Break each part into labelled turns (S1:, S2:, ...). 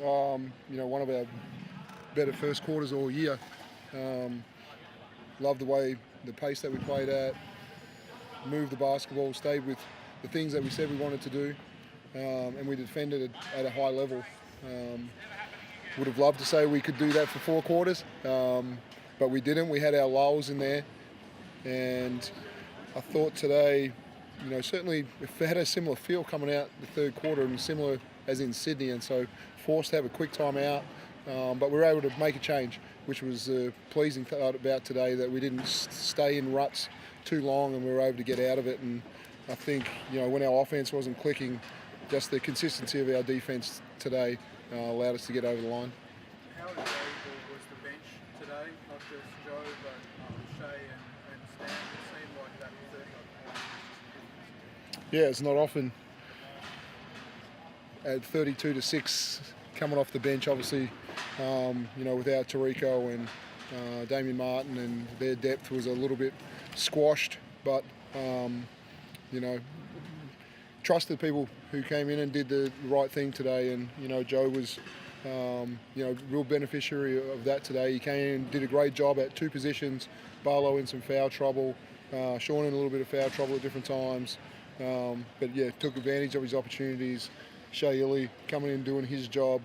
S1: One of our better first quarters all year. Loved the way, the pace that we played at, moved the basketball, stayed with the things that we said we wanted to do, and we defended at a high level. Would have loved to say we could do that for 4 quarters, but we didn't. We had our lulls in there, and I thought today, certainly if it had a similar feel coming out the third quarter and similar as in Sydney, and so forced to have a quick time out, but we were able to make a change, which was the pleasing part about today, that we didn't stay in ruts too long and we were able to get out of it. And I think, when our offense wasn't clicking, just the consistency of our defense today allowed us to get over the line.
S2: How valuable was the bench today? Not just Joe, but Shea and Stan. It seemed like that 30-odd points.
S1: Yeah, it's not often at 32-6 coming off the bench, obviously, without Tarico and Damian Martin, and their depth was a little bit squashed, but, trusted people who came in and did the right thing today, and, Joe was, real beneficiary of that today. He came in and did a great job at 2 positions, Barlow in some foul trouble, Sean in a little bit of foul trouble at different times, but yeah, took advantage of his opportunities. Shea Ili coming in doing his job.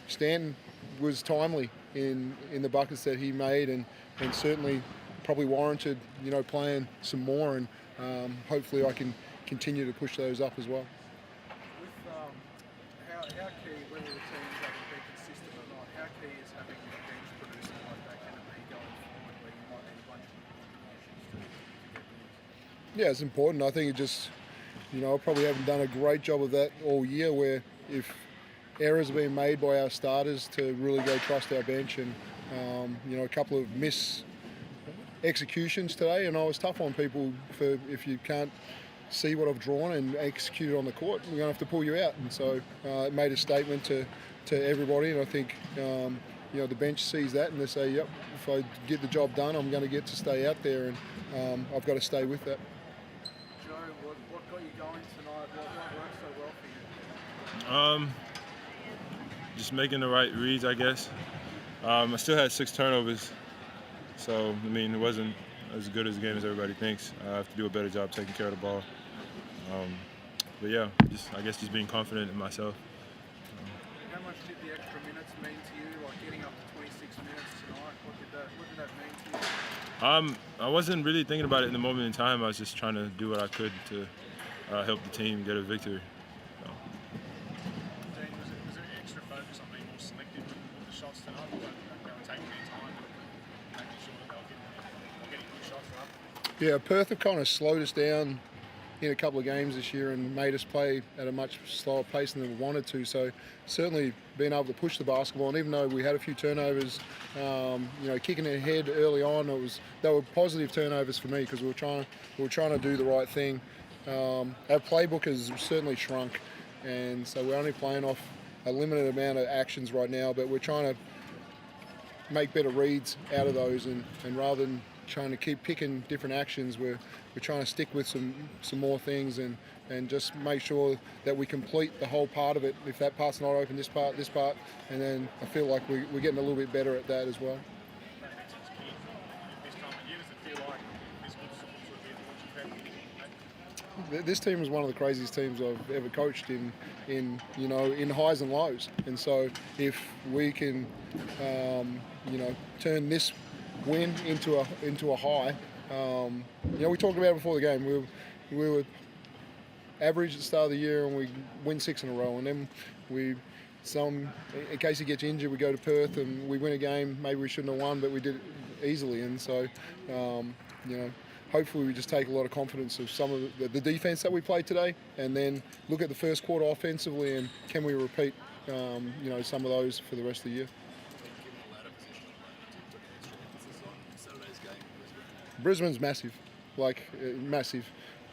S1: Stan was timely in the buckets that he made, and certainly probably warranted playing some more, and hopefully I can continue to push those up as well.
S2: With how key, whether the team's able to be consistent or not, how key is having the bench producing like that going to be going forward, where you might need a bunch of contributions to get wins?
S1: Yeah, it's important. I think it just, I probably haven't done a great job of that all year, where if errors are being made by our starters, to really go trust our bench, and a couple of executions today, and I was tough on people for, if you can't see what I've drawn and execute it on the court, we're going to have to pull you out. And so it made a statement to everybody, and I think the bench sees that and they say, yep, if I get the job done, I'm going to get to stay out there, and I've got to stay with that.
S2: Joe, what got you going tonight? What worked so well for you?
S3: Just making the right reads, I guess. I still had 6 turnovers, so it wasn't as good as a game as everybody thinks. I have to do a better job taking care of the ball. But yeah, just being confident in myself.
S2: How much did the extra minutes mean to you? Like getting up to 26 minutes tonight, what did that mean to you?
S3: I wasn't really thinking about it in the moment in time. I was just trying to do what I could to help the team get a victory.
S4: Dean, was there any extra focus on being more selective with the shots tonight? They were taking their time and making sure that they were getting good shots up?
S1: Yeah, Perth have kind of slowed us down in a couple of games this year and made us play at a much slower pace than we wanted to. So certainly being able to push the basketball, and even though we had a few turnovers, kicking it ahead early on, they were positive turnovers for me, because we were trying to do the right thing. Our playbook has certainly shrunk, and so we're only playing off a limited amount of actions right now, but we're trying to make better reads out of those, and rather than trying to keep picking different actions, we're trying to stick with some more things, and just make sure that we complete the whole part of it. If that part's not open, this part, and then I feel like we're getting a little bit better at that as well.
S4: This time of year, does it feel like this good sort of what you've
S1: This team is one of the craziest teams I've ever coached in highs and lows, and so if we can turn this win into a high. We talked about it before the game. We were average at the start of the year, and we win 6 in a row, and then in case he gets injured, we go to Perth and we win a game maybe we shouldn't have won, but we did it easily. And so hopefully we just take a lot of confidence of some of the defense that we played today, and then look at the first quarter offensively, and can we repeat some of those for the rest of the year. Brisbane's massive, massive.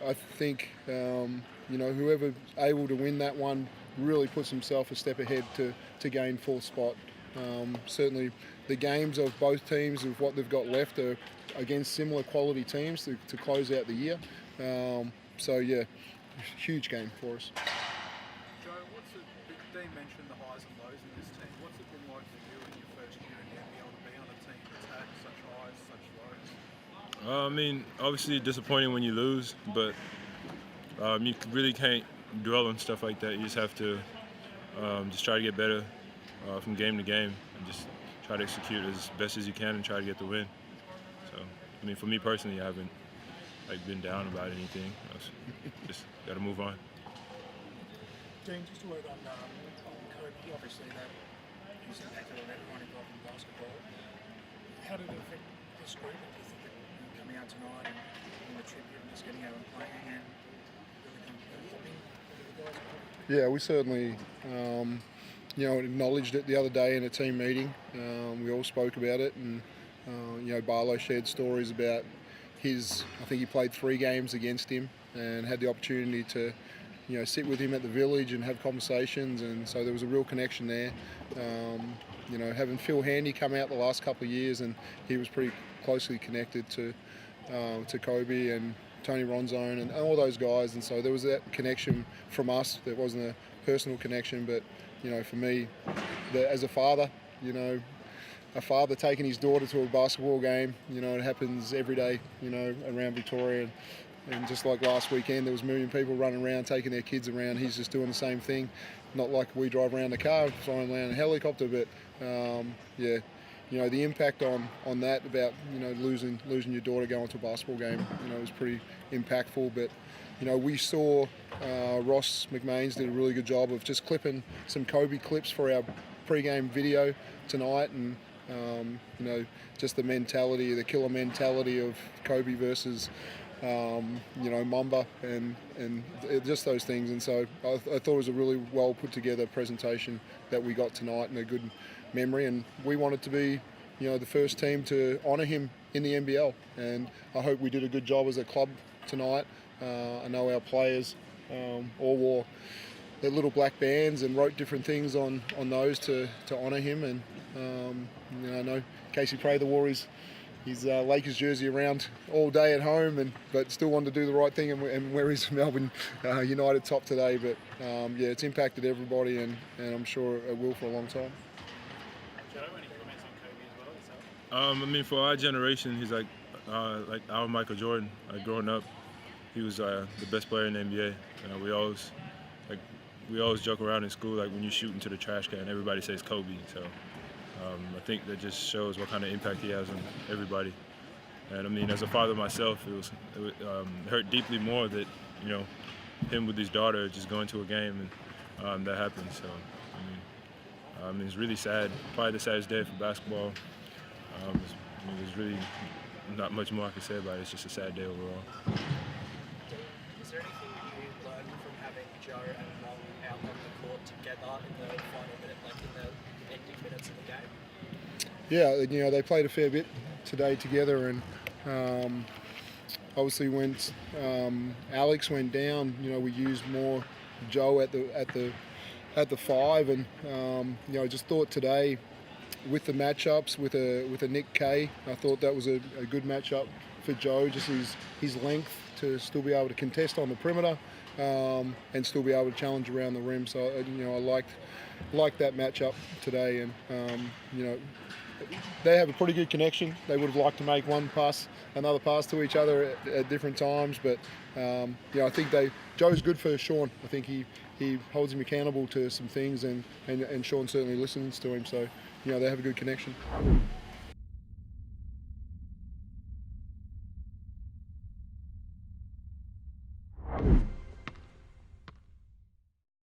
S1: I think whoever's able to win that one really puts himself a step ahead to gain 4th spot. Certainly the games of both teams, of what they've got left, are against similar quality teams to close out the year. So yeah, huge game for us.
S2: Joe, Dean mentioned the highs
S3: I mean, obviously disappointing when you lose, but you really can't dwell on stuff like that. You just have to just try to get better from game to game and just try to execute as best as you can and try to get the win. So, I mean, for me personally, I haven't been down about anything. Just got to move on.
S5: Dean, just a word on Kobe. Obviously, that he's impacted on everyone involved in basketball. How did it affect this group? Do you think that coming out tonight and doing the tribute and just getting out and playing and really helping the guys?
S1: Yeah, we certainly, acknowledged it the other day in a team meeting. We all spoke about it, and Barlow shared stories about I think he played 3 games against him and had the opportunity to, sit with him at the village and have conversations, and so there was a real connection there. Having Phil Handy come out the last couple of years, and he was pretty closely connected to Kobe and Tony Ronzone and all those guys, and so there was that connection from us. There wasn't a personal connection, but for me, as a father, a father taking his daughter to a basketball game, it happens every day, around Victoria. And just like last weekend, there was a million people running around, taking their kids around. He's just doing the same thing. Not like we drive around the car, flying around a helicopter, but the impact on that about losing your daughter going to a basketball game, was pretty impactful. But we saw Ross McMains did a really good job of just clipping some Kobe clips for our pre-game video tonight, and just the mentality, the killer mentality of Kobe versus Mamba and just those things. And so I thought it was a really well put together presentation that we got tonight, and a good memory. And we wanted to be, the first team to honour him in the NBL. And I hope we did a good job as a club tonight. I know our players all wore their little black bands and wrote different things on those to honour him. And I know Casey Prather wore his Lakers jersey around all day at home, but still wanted to do the right thing and wear his Melbourne United top today. But it's impacted everybody, and I'm sure it will for a long time.
S4: Joe, any comments on Kobe as well yourself?
S3: I mean, for our generation, he's like our Michael Jordan. Growing up, he was the best player in the NBA. We always joke around in school, like when you shoot into the trash can, everybody says Kobe. So I think that just shows what kind of impact he has on everybody. And I mean, as a father myself, it hurt deeply more that him with his daughter just going to a game and that happened. So I mean, it's really sad. Probably the saddest day for basketball. There's really not much more I can say about it. It's just a sad day overall.
S6: Is there anything you learned from having Joe and Mom out on the court together in the final minute, like in the ending minutes of the game?
S1: Yeah, they played a fair bit today together, and obviously when Alex went down, we used more Joe at the 5, and I just thought today with the matchups with a Nick Kay, I thought that was a good matchup for Joe, just his length to still be able to contest on the perimeter and still be able to challenge around the rim. So I liked that matchup today, and they have a pretty good connection. They would have liked to make another pass to each other at different times, but I think Joe's good for Sean. I think he holds him accountable to some things, and Sean certainly listens to him. So they have a good connection.